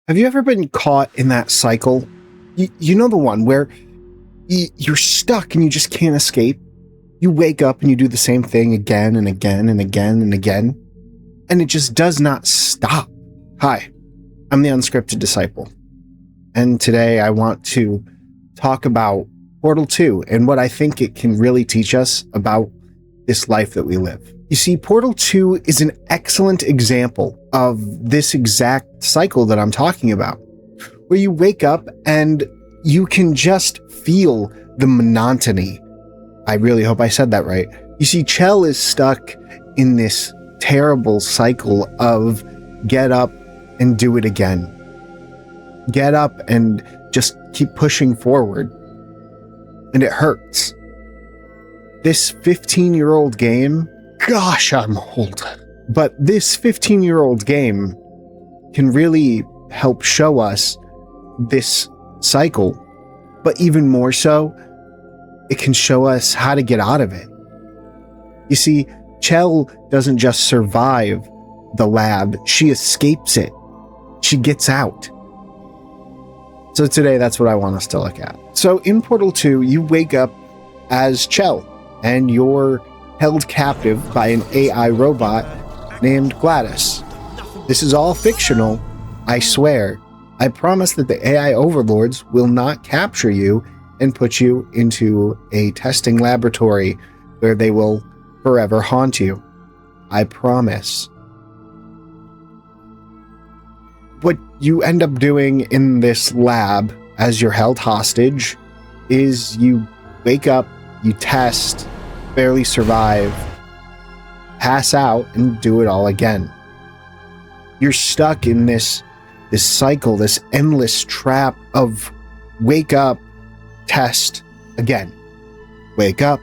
Have you ever been caught in that cycle? You know the one where you're stuck and you just can't escape? You wake up and you do the same thing again and again and again and again, and it just does not stop. Hi, I'm the Unscripted Disciple, and today I want to talk about Portal 2 and what I think it can really teach us about this life that we live. You see, Portal 2 is an excellent example of this exact cycle that I'm talking about, where you wake up and you can just feel the monotony. I really hope I said that right. You see, Chell is stuck in this terrible cycle of get up and do it again. Get up and just keep pushing forward. And it hurts. This 15-year-old game, gosh, I'm old. But this 15-year-old game can really help show us this cycle. But even more so, it can show us how to get out of it. You see, Chell doesn't just survive the lab, she escapes it. She gets out. So today, that's what I want us to look at. So in Portal 2, you wake up as Chell, and you're held captive by an AI robot named GLaDOS. This is all fictional, I swear. I promise that the AI overlords will not capture you and put you into a testing laboratory where they will forever haunt you. I promise. What you end up doing in this lab as you're held hostage is you wake up, you test, barely survive, pass out, and do it all again. You're stuck in this cycle, this endless trap of wake up, test, again. Wake up,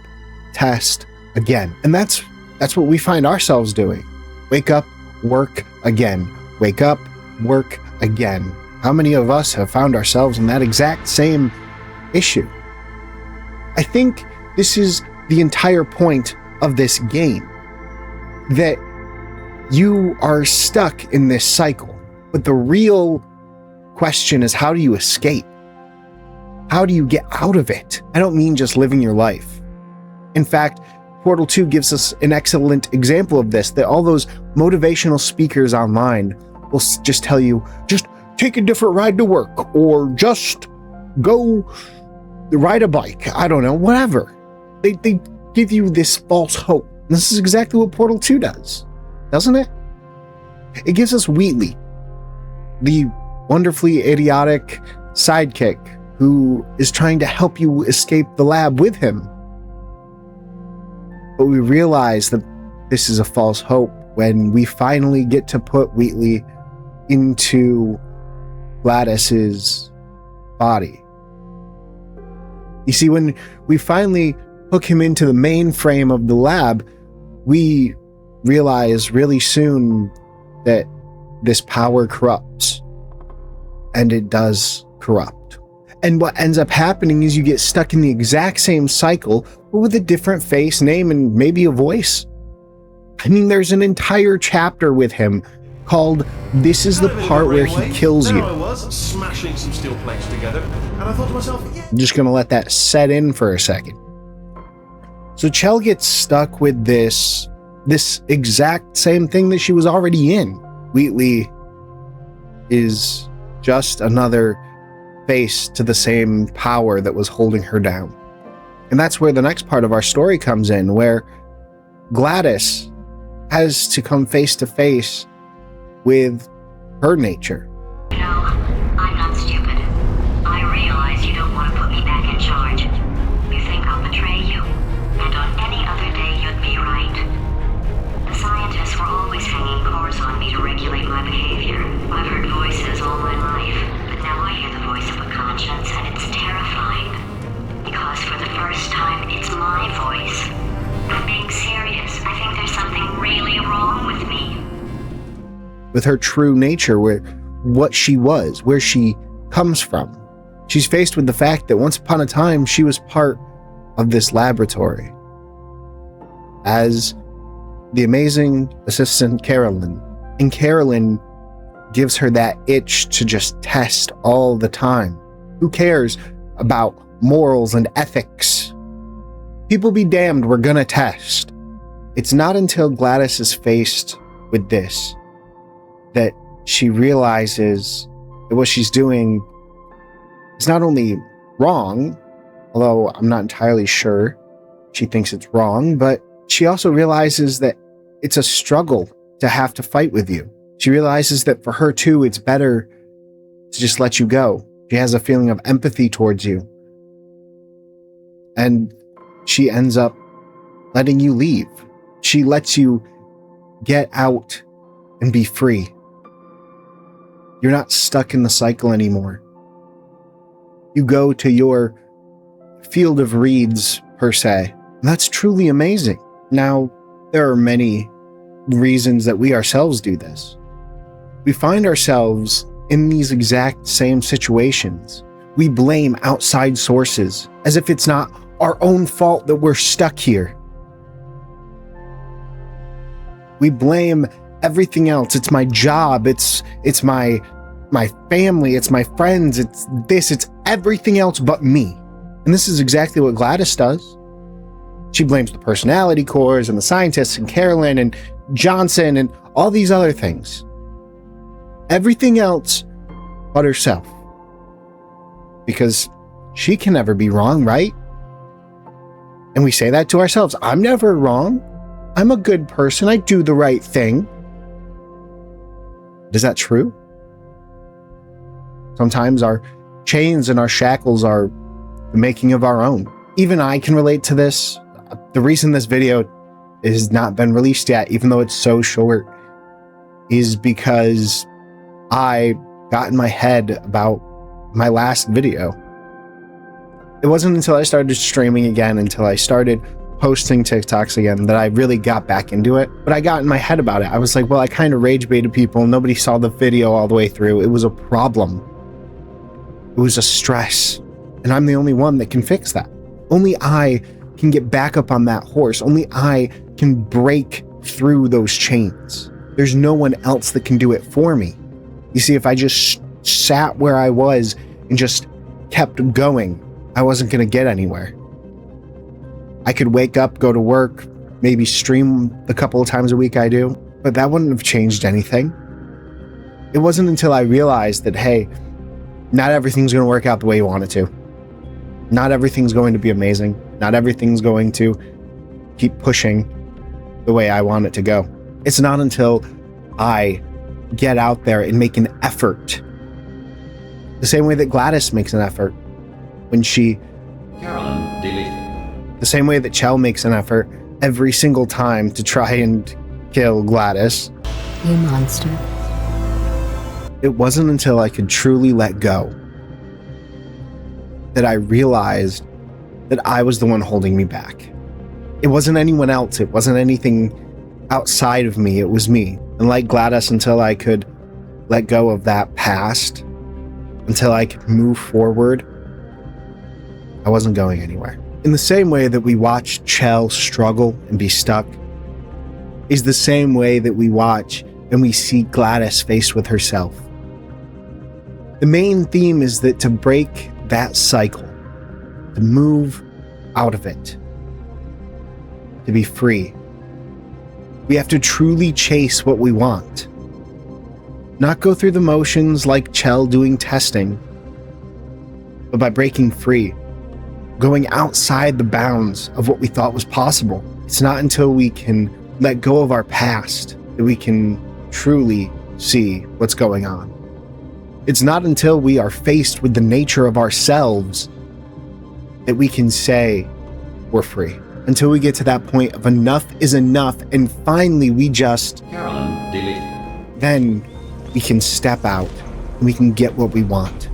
test, again. And that's what we find ourselves doing. Wake up, work again. Wake up, work again. How many of us have found ourselves in that exact same issue? I think this is the entire point of this game, that you are stuck in this cycle. But the real question is, how do you escape? How do you get out of it? I don't mean just living your life. In fact, Portal 2 gives us an excellent example of this, that all those motivational speakers online will just tell you, just take a different ride to work, or just go ride a bike. I don't know, whatever. They give you this false hope. And this is exactly what Portal 2 does, doesn't it? It gives us Wheatley, the wonderfully idiotic sidekick who is trying to help you escape the lab with him. But we realize that this is a false hope when we finally get to put Wheatley into GLaDOS's body. You see, when we finally hook him into the mainframe of the lab, we realize really soon that this power corrupts. And it does corrupt. And what ends up happening is you get stuck in the exact same cycle, but with a different face, name, and maybe a voice. I mean, there's an entire chapter with him called "This is the part where he kills you." There I was, smashing some steel plates together, and I thought to myself, I'm just gonna let that set in for a second. So Chell gets stuck with this exact same thing that she was already in. Wheatley is just another face to the same power that was holding her down. And that's where the next part of our story comes in, where GLaDOS has to come face to face with her nature. You know, I'm not stupid. I realize you don't want to put me back in charge. You think I'll betray you, and on any other day you'd be right. The scientists were always hanging cores on me to regulate my behavior. I've heard voices all my life, but now I hear the voice of a conscience, and it's terrifying. Because for the first time, it's my voice. I'm being serious. I think there's something really wrong with me. With her true nature, what she was, where she comes from. She's faced with the fact that once upon a time, she was part of this laboratory. As the amazing assistant Carolyn. And Carolyn gives her that itch to just test all the time. Who cares about morals and ethics? People be damned, we're gonna test. It's not until Gladys is faced with this that she realizes that what she's doing is not only wrong, although I'm not entirely sure she thinks it's wrong, but she also realizes that it's a struggle to have to fight with you. She realizes that for her too, it's better to just let you go. She has a feeling of empathy towards you. And she ends up letting you leave. She lets you get out and be free. You're not stuck in the cycle anymore. You go to your field of reeds, per se. And that's truly amazing. Now, there are many reasons that we ourselves do this. We find ourselves in these exact same situations. We blame outside sources as if it's not our own fault that we're stuck here. We blame everything else. It's my job. It's my family. It's my friends. It's everything else but me. And this is exactly what Gladys does. She blames the personality cores and the scientists and Carolyn and Johnson and all these other things. Everything else but herself. Because she can never be wrong, right? And we say that to ourselves. I'm never wrong. I'm a good person. I do the right thing. Is that true? Sometimes our chains and our shackles are the making of our own. Even I can relate to this. The reason this video has not been released yet, even though it's so short, is because I got in my head about my last video. It wasn't until I started streaming again, until I started posting TikToks again, that I really got back into it. But I got in my head about it. I was like, well, I kind of rage baited people. Nobody saw the video all the way through. It was a problem. It was a stress. And I'm the only one that can fix that. Only I can get back up on that horse. Only I can break through those chains. There's no one else that can do it for me. You see, if I just sat where I was and just kept going, I wasn't going to get anywhere. I could wake up, go to work, maybe stream the couple of times a week I do, but that wouldn't have changed anything. It wasn't until I realized that, hey, not everything's going to work out the way you want it to. Not everything's going to be amazing. Not everything's going to keep pushing the way I want it to go. It's not until I get out there and make an effort, the same way that Gladys makes an effort when she... Carolyn, delete. The same way that Chell makes an effort every single time to try and kill Gladys. You monster. It wasn't until I could truly let go that I realized that I was the one holding me back. It wasn't anyone else. It wasn't anything outside of me. It was me. And like Gladys, until I could let go of that past, until I could move forward, I wasn't going anywhere. In the same way that we watch Chell struggle and be stuck, is the same way that we watch and we see Gladys faced with herself. The main theme is that to break that cycle, to move out of it, to be free, we have to truly chase what we want. Not go through the motions like Chell doing testing, but by breaking free, going outside the bounds of what we thought was possible. It's not until we can let go of our past that we can truly see what's going on. It's not until we are faced with the nature of ourselves that we can say we're free. Until we get to that point of enough is enough, and finally we just... Carolyn, delete. Then we can step out and we can get what we want.